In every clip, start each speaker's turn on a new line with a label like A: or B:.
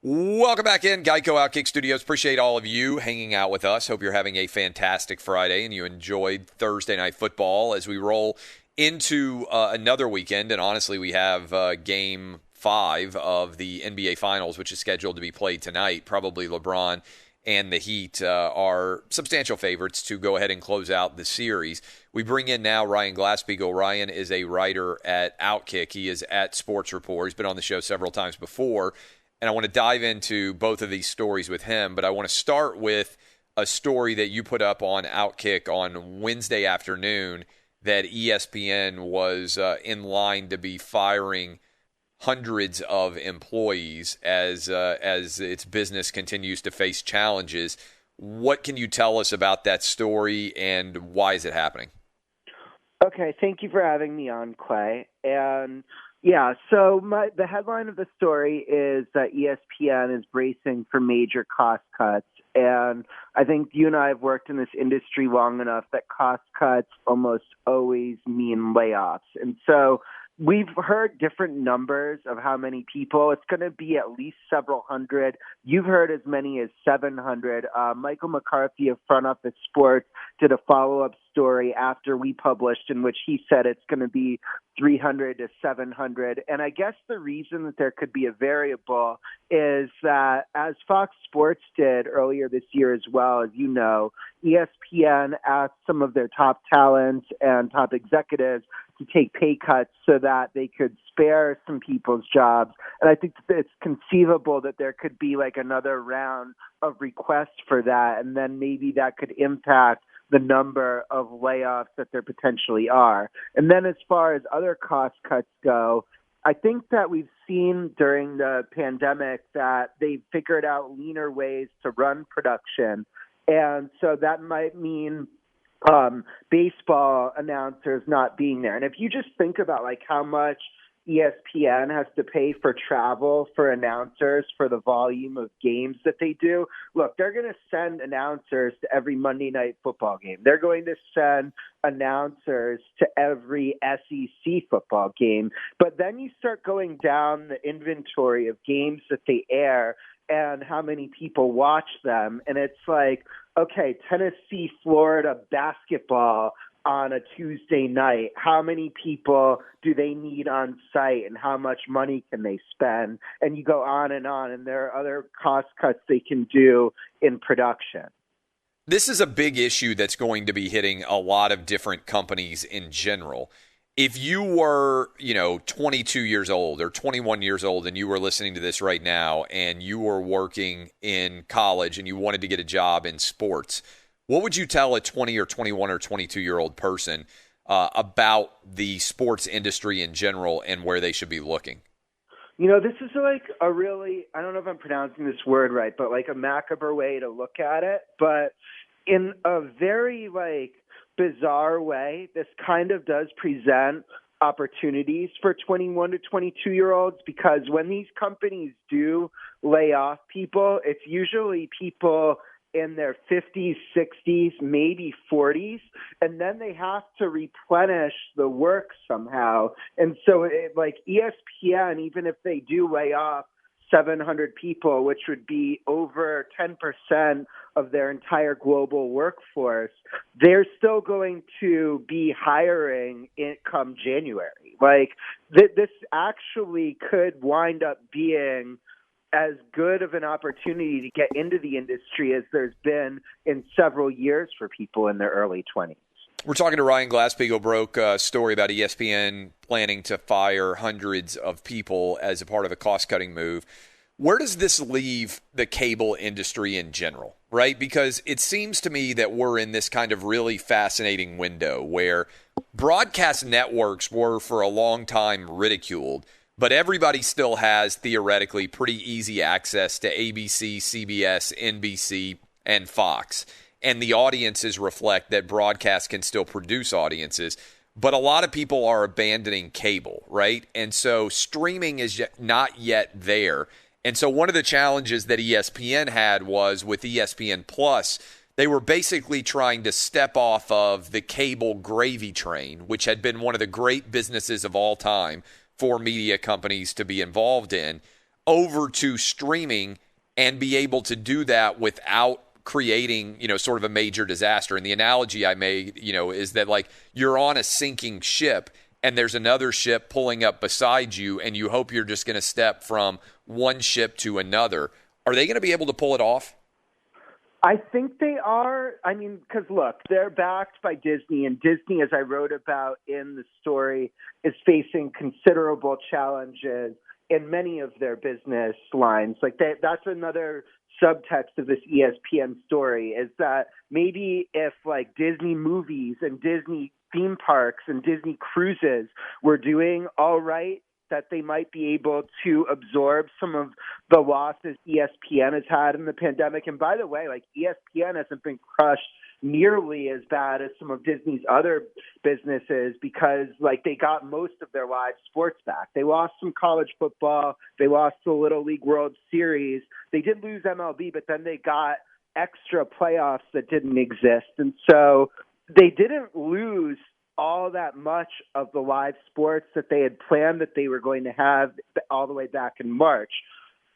A: Welcome back in, Geico Outkick Studios. Appreciate all of you hanging out with us. Hope you're having a fantastic Friday and you enjoyed Thursday Night Football as we roll into another weekend. And honestly, we have Game 5 of the NBA Finals, which is scheduled to be played tonight. Probably LeBron and the Heat are substantial favorites to go ahead and close out the series. We bring in now Ryan Glasspiegel. Ryan is a writer at Outkick. He is at Sports Report. He's been on the show several times before. And I want to dive into both of these stories with him, but I want to start with a story that you put up on Outkick on Wednesday afternoon that ESPN was in line to be firing hundreds of employees as its business continues to face challenges. What can you tell us about that story, and why is it happening?
B: Okay, thank you for having me on, Clay. And yeah, so the headline of the story is that ESPN is bracing for major cost cuts. And I think you and I have worked in this industry long enough that cost cuts almost always mean layoffs. And so we've heard different numbers of how many people. It's going to be at least several hundred. You've heard as many as 700. Michael McCarthy of Front Office Sports did a follow-up story after we published in which he said it's going to be 300 to 700. And I guess the reason that there could be a variable is that, as Fox Sports did earlier this year as well, as you know, ESPN asked some of their top talents and top executives to take pay cuts so that they could spare some people's jobs. And I think that it's conceivable that there could be like another round of requests for that, and then maybe that could impact the number of layoffs that there potentially are. And then as far as other cost cuts go, I think that we've seen during the pandemic that they've figured out leaner ways to run production. And so that might mean baseball announcers not being there. And if you just think about like how much ESPN has to pay for travel for announcers for the volume of games that they do. Look, they're going to send announcers to every Monday Night Football game. They're going to send announcers to every SEC football game. But then you start going down the inventory of games that they air and how many people watch them. And it's like, okay, Tennessee, Florida basketball on a Tuesday night. How many people do they need on site, and how much money can they spend? And you go on, and there are other cost cuts they can do in production.
A: This is a big issue that's going to be hitting a lot of different companies in general. If you were, 22 years old or 21 years old and you were listening to this right now and you were working in college and you wanted to get a job in sports, what would you tell a 20 or 21 or 22-year-old person about the sports industry in general and where they should be looking?
B: This is like a really, I don't know if I'm pronouncing this word right, but like a macabre way to look at it. But in a very bizarre way, this kind of does present opportunities for 21 to 22-year-olds, because when these companies do lay off people, it's usually people in their 50s, 60s, maybe 40s, and then they have to replenish the work somehow. And so ESPN, even if they do lay off 700 people, which would be over 10% of their entire global workforce, they're still going to be hiring come January. This actually could wind up being as good of an opportunity to get into the industry as there's been in several years for people in their early 20s.
A: We're talking to Ryan Glasspiegel. Broke a story about ESPN planning to fire hundreds of people as a part of a cost-cutting move. Where does this leave the cable industry in general, right? Because it seems to me that we're in this kind of really fascinating window where broadcast networks were for a long time ridiculed, but everybody still has theoretically pretty easy access to ABC, CBS, NBC, and Fox. And the audiences reflect that broadcast can still produce audiences. But a lot of people are abandoning cable, right? And so streaming is not yet there. And so one of the challenges that ESPN had was with ESPN Plus, they were basically trying to step off of the cable gravy train, which had been one of the great businesses of all time for media companies to be involved in. over to streaming and be able to do that without creating, sort of a major disaster. And the analogy I made, is that like you're on a sinking ship and there's another ship pulling up beside you and you hope you're just going to step from one ship to another. Are they going to be able to pull it off?
B: I think they are. I mean, because look, they're backed by Disney, and Disney, as I wrote about in the story, is facing considerable challenges in many of their business lines. Like that's another subtext of this ESPN story, is that maybe if like Disney movies and Disney theme parks and Disney cruises were doing all right, that they might be able to absorb some of the losses ESPN has had in the pandemic. And by the way, like ESPN hasn't been crushed nearly as bad as some of Disney's other businesses because like they got most of their live sports back. They lost some college football. They lost the Little League World Series. They did lose MLB, but then they got extra playoffs that didn't exist. And so they didn't lose all that much of the live sports that they had planned that they were going to have all the way back in March.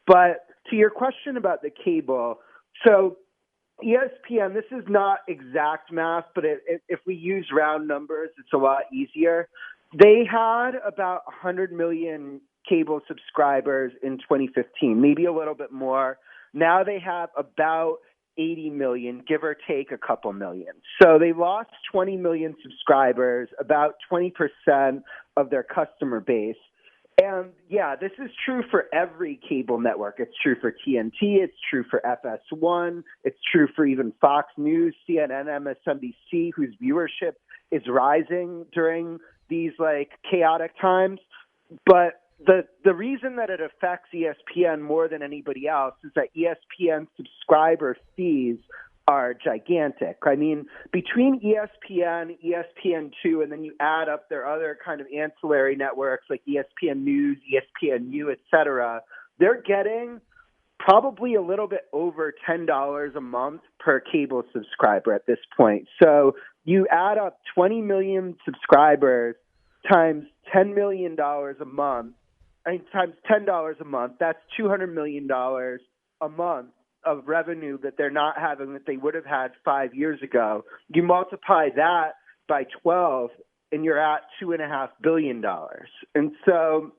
B: But to your question about the cable, so ESPN, this is not exact math, but if we use round numbers, it's a lot easier. They had about 100 million cable subscribers in 2015, maybe a little bit more. Now they have about 80 million, give or take a couple million. So they lost 20 million subscribers, about 20% of their customer base. And yeah, this is true for every cable network. It's true for TNT. It's true for FS1. It's true for even Fox News, CNN, MSNBC, whose viewership is rising during these like chaotic times. But the reason that it affects ESPN more than anybody else is that ESPN subscriber fees are gigantic. I mean, between ESPN, ESPN2, and then you add up their other kind of ancillary networks like ESPN News, ESPNU, et cetera, they're getting probably a little bit over $10 a month per cable subscriber at this point. So you add up 20 million subscribers times $10 million a month, times $10 a month, that's $200 million a month of revenue that they're not having that they would have had 5 years ago. You multiply that by 12 and you're at $2.5 billion. And so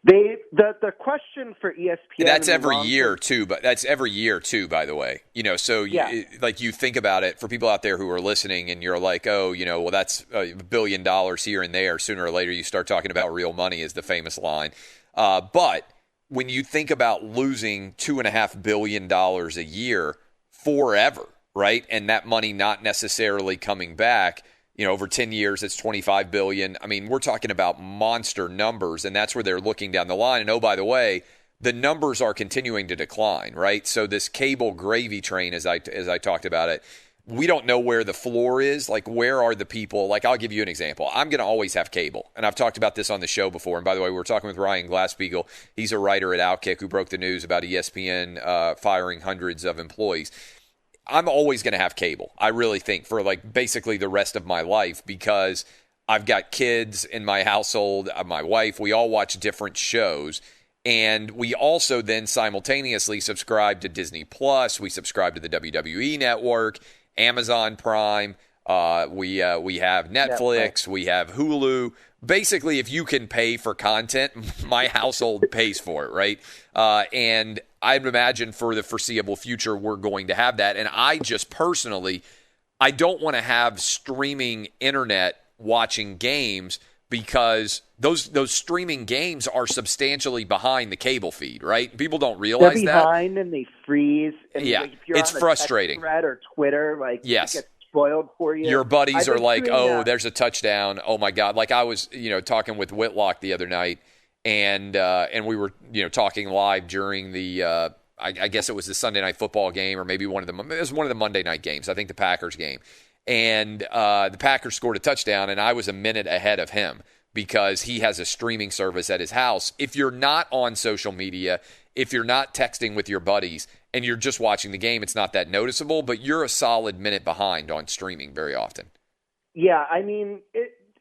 B: the question for ESPN,
A: that's every year too, but that's every year too, by the way, so
B: yeah.
A: You think about it for people out there who are listening and you're like, oh, well, that's $1 billion here and there. Sooner or later, you start talking about real money is the famous line. But when you think about losing $2.5 billion a year forever, right? And that money not necessarily coming back, over 10 years, it's $25 billion. I mean, we're talking about monster numbers, and that's where they're looking down the line. And oh, by the way, the numbers are continuing to decline, right? So this cable gravy train, as I talked about it, we don't know where the floor is. Like, where are the people? Like, I'll give you an example. I'm going to always have cable. And I've talked about this on the show before. And by the way, we were talking with Ryan Glasspiegel. He's a writer at Outkick who broke the news about ESPN firing hundreds of employees. I'm always going to have cable, I really think, for like basically the rest of my life because I've got kids in my household, my wife, we all watch different shows. And we also then simultaneously subscribe to Disney Plus. We subscribe to the WWE Network, Amazon Prime. We have Netflix. We have Hulu. Basically, if you can pay for content, my household pays for it, right? And I'd imagine for the foreseeable future, we're going to have that. And I just personally, I don't want to have streaming internet watching games because those streaming games are substantially behind the cable feed, right? People don't realize that.
B: They're behind and they freeze. And
A: yeah,
B: like, if you're
A: it's
B: on a
A: frustrating.
B: Thread or Twitter, like
A: yes.
B: it gets spoiled for you.
A: Your buddies are like, oh, there's a touchdown. Oh my God. Like I was, talking with Whitlock the other night and we were, talking live during the, I guess it was the Sunday night football game or maybe it was one of the Monday night games. I think the Packers game. And the Packers scored a touchdown and I was a minute ahead of him because he has a streaming service at his house. If you're not on social media, if you're not texting with your buddies and you're just watching the game, it's not that noticeable, but you're a solid minute behind on streaming very often.
B: Yeah, I mean,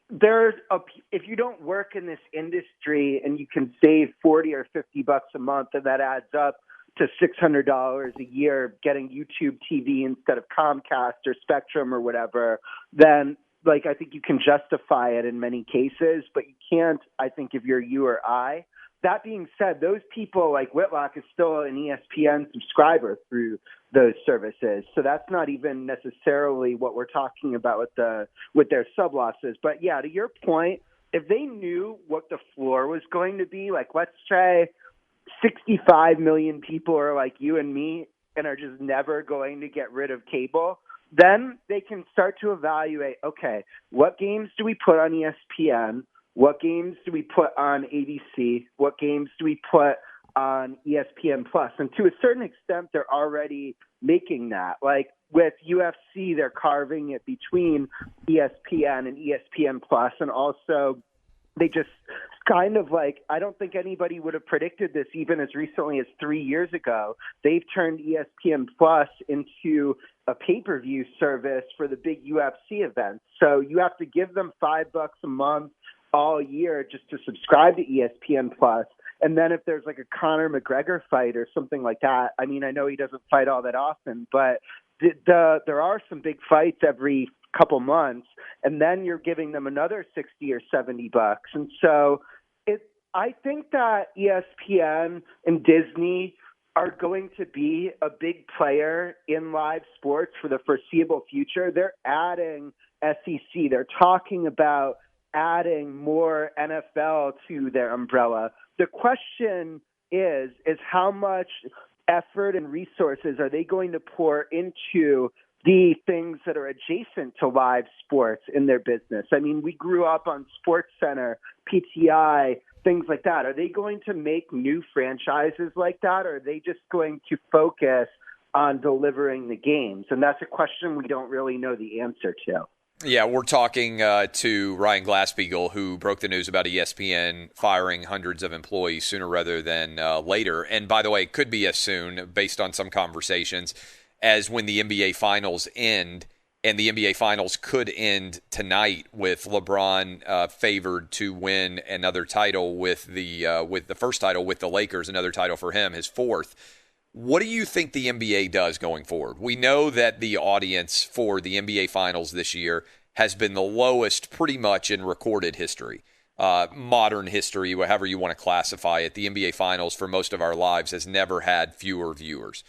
B: if you don't work in this industry and you can save 40 or $50 a month, and that adds up to $600 a year getting YouTube TV instead of Comcast or Spectrum or whatever, then I think you can justify it in many cases, but you can't, I think, if you're you or I. That being said, those people like Whitlock is still an ESPN subscriber through those services. So that's not even necessarily what we're talking about with their sub losses. But yeah, to your point, if they knew what the floor was going to be, like let's say 65 million people are like you and me and are just never going to get rid of cable, then they can start to evaluate, okay, what games do we put on ESPN? What games do we put on ABC? What games do we put on ESPN Plus? And to a certain extent, they're already making that. Like with UFC, they're carving it between ESPN and ESPN Plus, and also they just kind of I don't think anybody would have predicted this even as recently as 3 years ago. They've turned ESPN Plus into a pay-per-view service for the big UFC events. So you have to give them $5 a month all year just to subscribe to ESPN Plus. And then if there's like a Conor McGregor fight or something like that, I mean, I know he doesn't fight all that often, but there are some big fights every couple months, and then you're giving them another $60 or $70. And so I think that ESPN and Disney are going to be a big player in live sports for the foreseeable future. They're adding SEC. They're talking about adding more NFL to their umbrella. The question is how much effort and resources are they going to pour into the things that are adjacent to live sports in their business? I mean, we grew up on SportsCenter, PTI, things like that. Are they going to make new franchises like that, or are they just going to focus on delivering the games? And that's a question we don't really know the answer to.
A: Yeah, we're talking to Ryan Glasspiegel, who broke the news about ESPN firing hundreds of employees sooner rather than later. And by the way, it could be as soon, based on some conversations, as when the NBA Finals end. And the NBA Finals could end tonight with LeBron favored to win another title with the first title with the Lakers, another title for him, his fourth. What do you think the NBA does going forward? We know that the audience for the NBA Finals this year has been the lowest pretty much in recorded history, modern history, however you want to classify it. The NBA Finals for most of our lives has never had fewer viewers.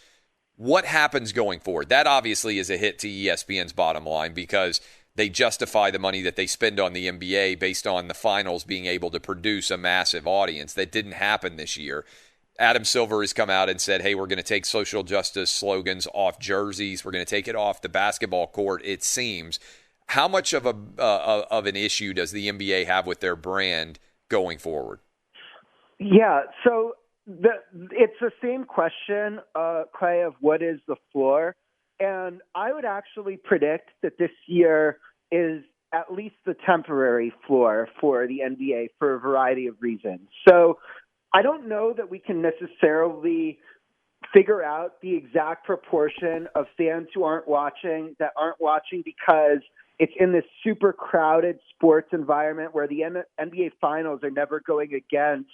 A: What happens going forward? That obviously is a hit to ESPN's bottom line because they justify the money that they spend on the NBA based on the finals being able to produce a massive audience. That didn't happen this year. Adam Silver has come out and said, hey, we're going to take social justice slogans off jerseys. We're going to take it off the basketball court, it seems. How much of an issue does the NBA have with their brand going forward?
B: Yeah, so it's the same question, Clay, of what is the floor. And I would actually predict that this year is at least the temporary floor for the NBA for a variety of reasons. So I don't know that we can necessarily figure out the exact proportion of fans who aren't watching because it's in this super crowded sports environment where the NBA Finals are never going against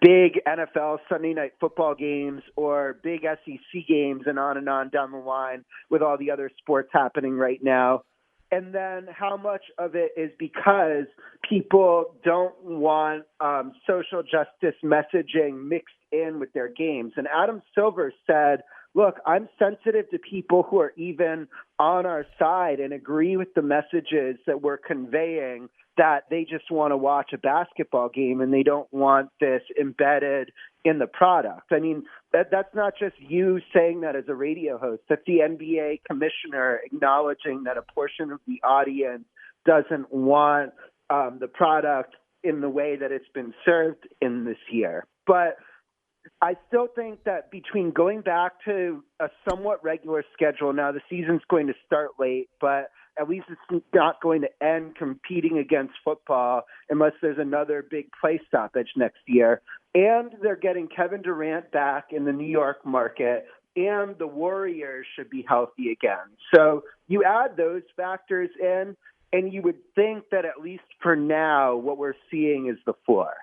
B: big NFL Sunday Night Football games or big SEC games and on down the line with all the other sports happening right now. And then how much of it is because people don't want social justice messaging mixed in with their games. And Adam Silver said, look, I'm sensitive to people who are even on our side and agree with the messages that we're conveying, that they just want to watch a basketball game and they don't want this embedded in the product. I mean, that's not just you saying that as a radio host. That's the NBA commissioner acknowledging that a portion of the audience doesn't want the product in the way that it's been served in this year. But I still think that between going back to a somewhat regular schedule, now the season's going to start late, but at least it's not going to end competing against football unless there's another big play stoppage next year. And they're getting Kevin Durant back in the New York market, and the Warriors should be healthy again. So you add those factors in, And you would think that at least for now, what we're seeing is the floor.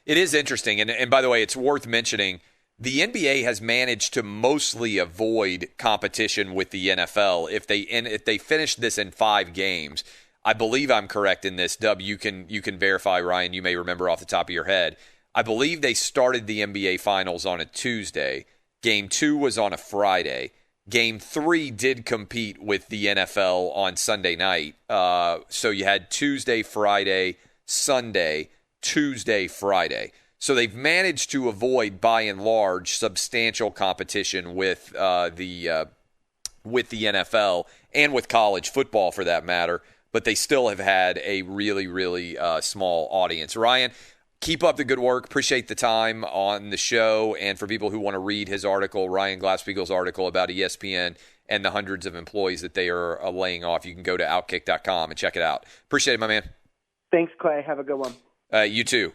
A: It is interesting. And by the way, it's worth mentioning the NBA has managed to mostly avoid competition with the NFL. If they finish this in 5 games, I believe I'm correct in this. Dub, you can verify, Ryan. You may remember off the top of your head. I believe they started the NBA Finals on a Tuesday. Game 2 was on a Friday. Game 3 did compete with the NFL on Sunday night. So you had Tuesday, Friday, Sunday, Tuesday, Friday. So they've managed to avoid, by and large, substantial competition with the NFL and with college football, for that matter. But they still have had a really, really small audience. Ryan, keep up the good work. Appreciate the time on the show. And for people who want to read his article, Ryan Glasspiegel's article about ESPN and the hundreds of employees that they are laying off, you can go to Outkick.com and check it out. Appreciate it, my man.
B: Thanks, Clay. Have a good one.
A: You too.